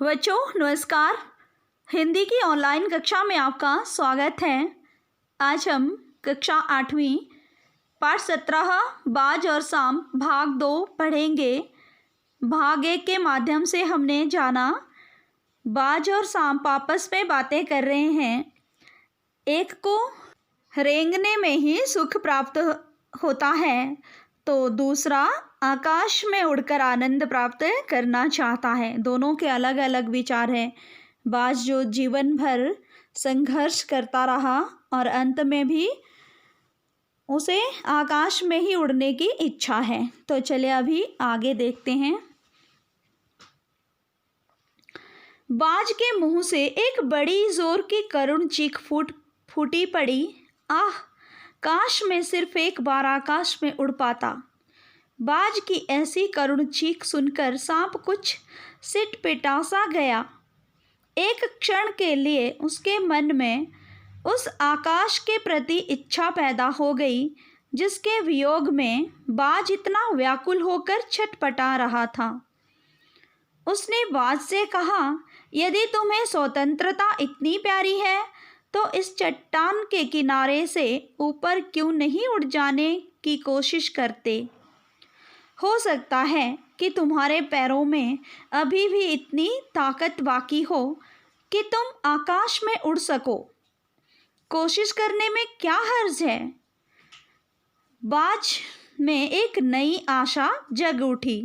बच्चों नमस्कार। हिंदी की ऑनलाइन कक्षा में आपका स्वागत है। आज हम कक्षा 8वीं पाठ 17 बाज और सांप भाग 2 पढ़ेंगे। भाग 1 के माध्यम से हमने जाना बाज और सांप आपस में बातें कर रहे हैं। एक को रेंगने में ही सुख प्राप्त होता है तो दूसरा आकाश में उड़कर आनंद प्राप्त करना चाहता है। दोनों के अलग अलग विचार हैं। बाज जो जीवन भर संघर्ष करता रहा और अंत में भी उसे आकाश में ही उड़ने की इच्छा है। तो चलिए अभी आगे देखते हैं। बाज के मुंह से एक बड़ी जोर की करुण चीख फूटी पड़ी। आह, काश मैं सिर्फ एक बार आकाश में उड़ पाता। बाज की ऐसी करुण चीख सुनकर सांप कुछ सिटपिटा सा गया। एक क्षण के लिए उसके मन में उस आकाश के प्रति इच्छा पैदा हो गई जिसके वियोग में बाज इतना व्याकुल होकर छटपटा रहा था। उसने बाज से कहा, यदि तुम्हें स्वतंत्रता इतनी प्यारी है तो इस चट्टान के किनारे से ऊपर क्यों नहीं उड़ जाने की कोशिश करते। हो सकता है कि तुम्हारे पैरों में अभी भी इतनी ताकत बाकी हो कि तुम आकाश में उड़ सको। कोशिश करने में क्या हर्ज है। बाज में एक नई आशा जग उठी।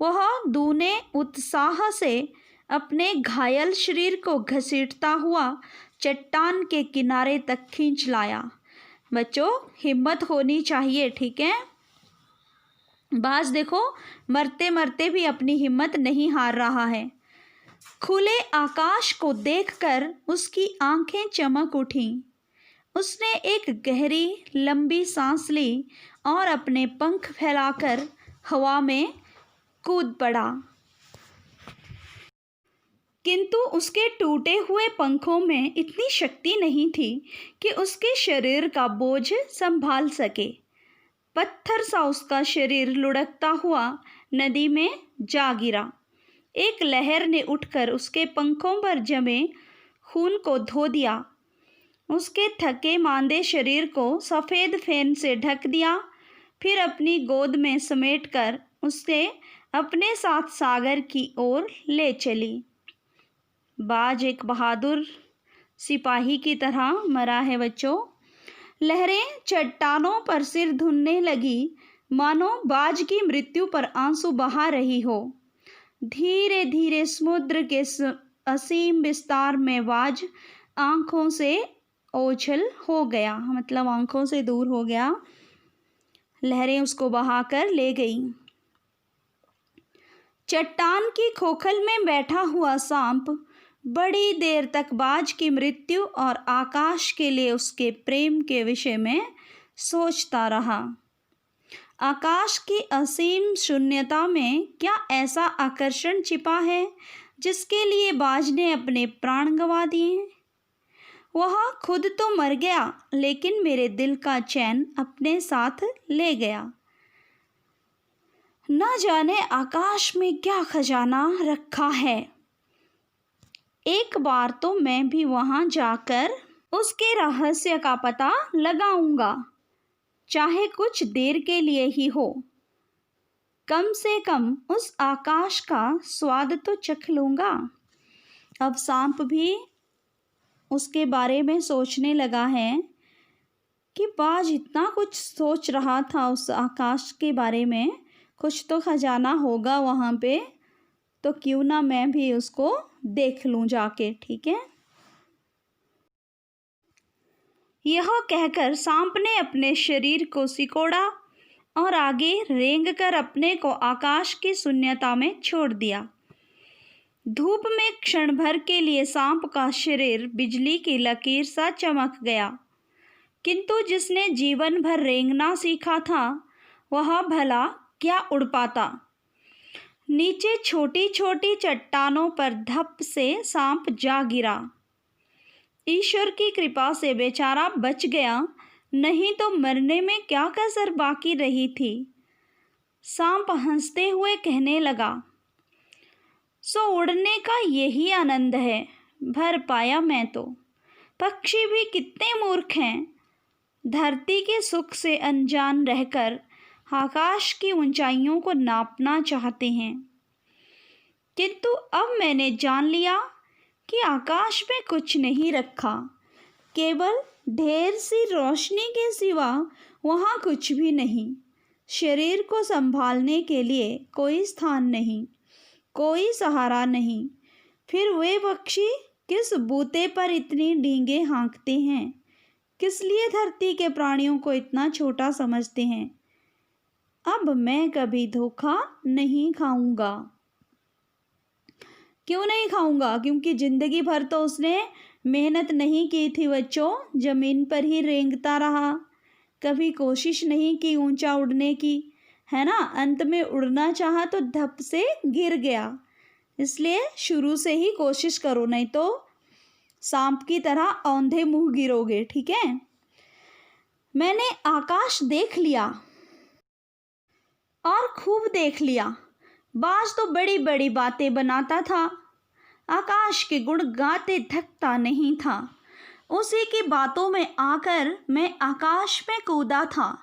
वह दूने उत्साह से अपने घायल शरीर को घसीटता हुआ चट्टान के किनारे तक खींच लाया। बच्चों हिम्मत होनी चाहिए, ठीक है। बाज देखो मरते मरते भी अपनी हिम्मत नहीं हार रहा है। खुले आकाश को देखकर उसकी आंखें चमक उठीं। उसने एक गहरी लंबी सांस ली और अपने पंख फैलाकर हवा में कूद पड़ा। किंतु उसके टूटे हुए पंखों में इतनी शक्ति नहीं थी कि उसके शरीर का बोझ संभाल सके। पत्थर सा उसका शरीर लुढ़कता हुआ नदी में जा गिरा। एक लहर ने उठकर उसके पंखों पर जमे खून को धो दिया। उसके थके मांदे शरीर को सफ़ेद फेन से ढक दिया। फिर अपनी गोद में समेटकर उसे अपने साथ सागर की ओर ले चली। बाज एक बहादुर सिपाही की तरह मरा है बच्चों। लहरें चट्टानों पर सिर धुनने लगी, मानो बाज की मृत्यु पर आंसू बहा रही हो। धीरे धीरे समुद्र के असीम विस्तार में बाज आंखों से ओझल हो गया, मतलब आंखों से दूर हो गया। लहरें उसको बहाकर ले गई। चट्टान की खोखल में बैठा हुआ सांप बड़ी देर तक बाज की मृत्यु और आकाश के लिए उसके प्रेम के विषय में सोचता रहा। आकाश की असीम शून्यता में क्या ऐसा आकर्षण छिपा है जिसके लिए बाज ने अपने प्राण गंवा दिए। वह खुद तो मर गया लेकिन मेरे दिल का चैन अपने साथ ले गया। न जाने आकाश में क्या खजाना रखा है। एक बार तो मैं भी वहां जाकर उसके रहस्य का पता लगाऊंगा, चाहे कुछ देर के लिए ही हो। कम से कम उस आकाश का स्वाद तो चख लूंगा। अब सांप भी उसके बारे में सोचने लगा है कि बाज इतना कुछ सोच रहा था उस आकाश के बारे में, कुछ तो खजाना होगा वहाँ पे, तो क्यों ना मैं भी उसको देख लूं जाके, ठीक है। यह कहकर सांप ने अपने शरीर को सिकोड़ा और आगे रेंगकर अपने को आकाश की शून्यता में छोड़ दिया। धूप में क्षण भर के लिए सांप का शरीर बिजली की लकीर सा चमक गया। किंतु जिसने जीवन भर रेंगना सीखा था वह भला क्या उड़ पाता। नीचे छोटी छोटी चट्टानों पर धप से सांप जा गिरा। ईश्वर की कृपा से बेचारा बच गया, नहीं तो मरने में क्या कसर बाकी रही थी। सांप हंसते हुए कहने लगा, सो उड़ने का यही आनंद है, भर पाया मैं तो। पक्षी भी कितने मूर्ख हैं, धरती के सुख से अनजान रहकर आकाश की ऊंचाइयों को नापना चाहते हैं। किंतु अब मैंने जान लिया कि आकाश में कुछ नहीं रखा, केवल ढेर सी रोशनी के सिवा वहाँ कुछ भी नहीं। शरीर को संभालने के लिए कोई स्थान नहीं, कोई सहारा नहीं। फिर वे पक्षी किस बूते पर इतनी डींगे हाँकते हैं, किस लिए धरती के प्राणियों को इतना छोटा समझते हैं। अब मैं कभी धोखा नहीं खाऊंगा। क्यों नहीं खाऊंगा? क्योंकि जिंदगी भर तो उसने मेहनत नहीं की थी बच्चों, ज़मीन पर ही रेंगता रहा, कभी कोशिश नहीं की ऊंचा उड़ने की, है ना। अंत में उड़ना चाहा तो धप से गिर गया। इसलिए शुरू से ही कोशिश करो, नहीं तो सांप की तरह औंधे मुंह गिरोगे, ठीक है। मैंने आकाश देख लिया और खूब देख लिया। बाज तो बड़ी बड़ी बातें बनाता था, आकाश के गुण गाते थकता नहीं था। उसी की बातों में आकर मैं आकाश में कूदा था।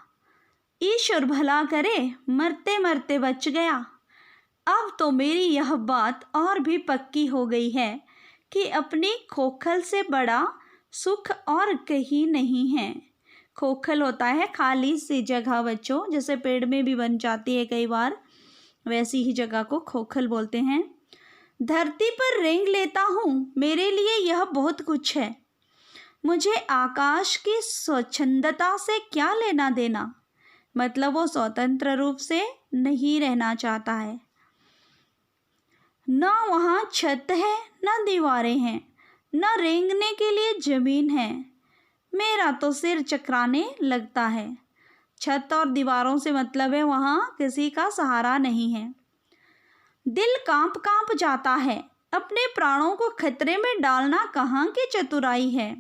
ईश्वर भला करे, मरते मरते बच गया। अब तो मेरी यह बात और भी पक्की हो गई है कि अपनी खोखल से बड़ा सुख और कहीं नहीं है। खोखल होता है खाली सी जगह बच्चों, जैसे पेड़ में भी बन जाती है कई बार, वैसी ही जगह को खोखल बोलते हैं। धरती पर रेंग लेता हूँ, मेरे लिए यह बहुत कुछ है। मुझे आकाश की स्वच्छंदता से क्या लेना देना, मतलब वो स्वतंत्र रूप से नहीं रहना चाहता है। न वहाँ छत है, न दीवारें हैं, न रेंगने के लिए जमीन है। मेरा तो सिर चकराने लगता है। छत और दीवारों से मतलब है वहाँ किसी का सहारा नहीं है। दिल कांप कांप जाता है। अपने प्राणों को खतरे में डालना कहाँ की चतुराई है।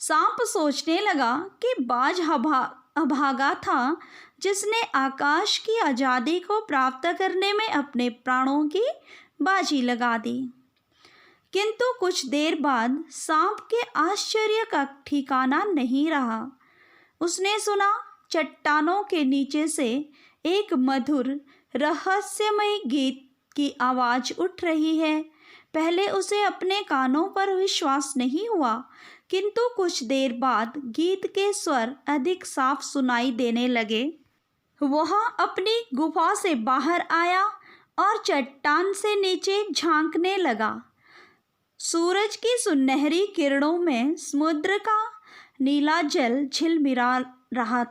सांप सोचने लगा कि बाज अभागा था जिसने आकाश की आज़ादी को प्राप्त करने में अपने प्राणों की बाजी लगा दी। किंतु कुछ देर बाद सांप के आश्चर्य का ठिकाना नहीं रहा। उसने सुना चट्टानों के नीचे से एक मधुर रहस्यमय गीत की आवाज़ उठ रही है। पहले उसे अपने कानों पर विश्वास नहीं हुआ, किंतु कुछ देर बाद गीत के स्वर अधिक साफ सुनाई देने लगे। वह अपनी गुफा से बाहर आया और चट्टान से नीचे झांकने लगा। सूरज की सुनहरी किरणों में समुद्र का नीला जल झिलमिला रहा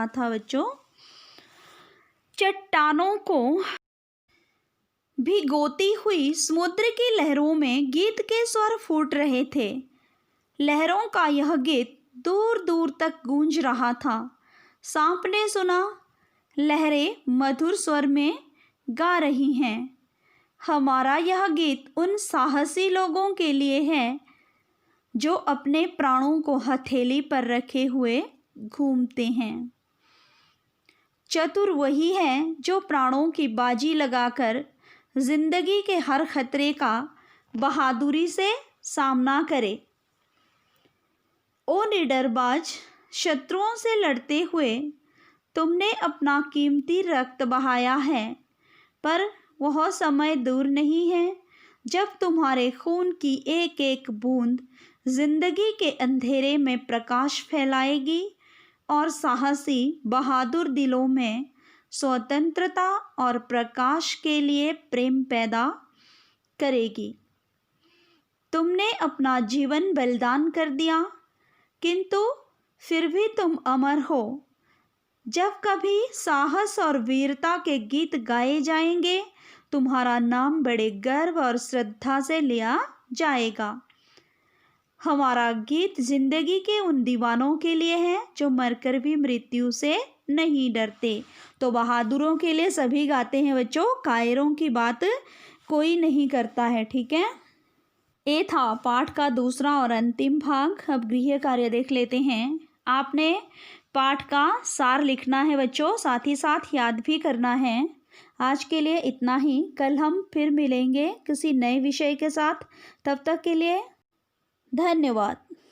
था बच्चों। चट्टानों को भिगोती हुई समुद्र की लहरों में गीत के स्वर फूट रहे थे। लहरों का यह गीत दूर दूर तक गूंज रहा था। सांप ने सुना, लहरें मधुर स्वर में गा रही हैं, हमारा यह गीत उन साहसी लोगों के लिए है जो अपने प्राणों को हथेली पर रखे हुए घूमते हैं। चतुर वही है जो प्राणों की बाजी लगाकर जिंदगी के हर खतरे का बहादुरी से सामना करे। ओ निडरबाज, शत्रुओं से लड़ते हुए तुमने अपना कीमती रक्त बहाया है, पर वह समय दूर नहीं है जब तुम्हारे खून की एक एक बूंद जिंदगी के अंधेरे में प्रकाश फैलाएगी और साहसी बहादुर दिलों में स्वतंत्रता और प्रकाश के लिए प्रेम पैदा करेगी। तुमने अपना जीवन बलिदान कर दिया, किंतु फिर भी तुम अमर हो। जब कभी साहस और वीरता के गीत गाए जाएंगे, तुम्हारा नाम बड़े गर्व और श्रद्धा से लिया जाएगा। हमारा गीत जिंदगी के उन दीवानों के लिए है जो मरकर भी मृत्यु से नहीं डरते। तो बहादुरों के लिए सभी गाते हैं बच्चों, कायरों की बात कोई नहीं करता है, ठीक है। ये था पाठ का दूसरा और अंतिम भाग। अब गृह कार्य देख लेते हैं। आपने पाठ का सार लिखना है बच्चों, साथ ही साथ याद भी करना है। आज के लिए इतना ही। कल हम फिर मिलेंगे किसी नए विषय के साथ। तब तक के लिए धन्यवाद।